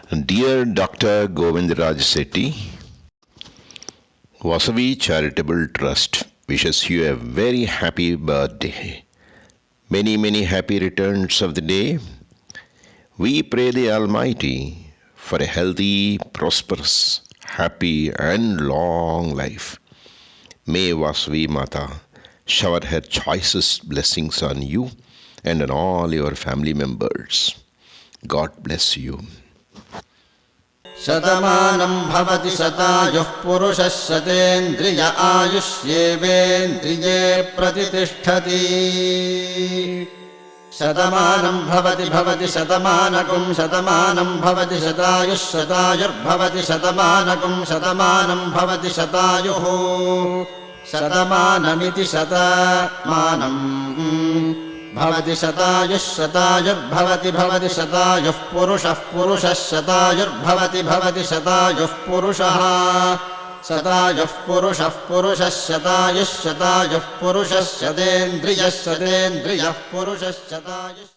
Dear Dr. Govindaraj Sethi, Vasavi Charitable Trust wishes you a very happy birthday. Many happy returns of the day. We pray the Almighty for a healthy, prosperous, happy and long life. May Vasavi Mata shower her choicest blessings on you and on all your family members. God bless you. शतमानं भवति शतायुः पुरुषः शतेन्द्रिय आयुष्येवेन्द्रिये प्रतिष्ठति शतमानं भवति शतमानकं शतमानं भवति शतायुः शतायुर्भवति शतमानकं शतमानं भवति शतायुः शतमानमिति शतमानं भवति शतायुः शतायुर्भवति शतायुः पुरुषः शतायुर्भवति शतायुः पुरुषः शतायुः पुरुषः शतायुः पुरुषः शतेन्द्रियः पुरुषः शतायुः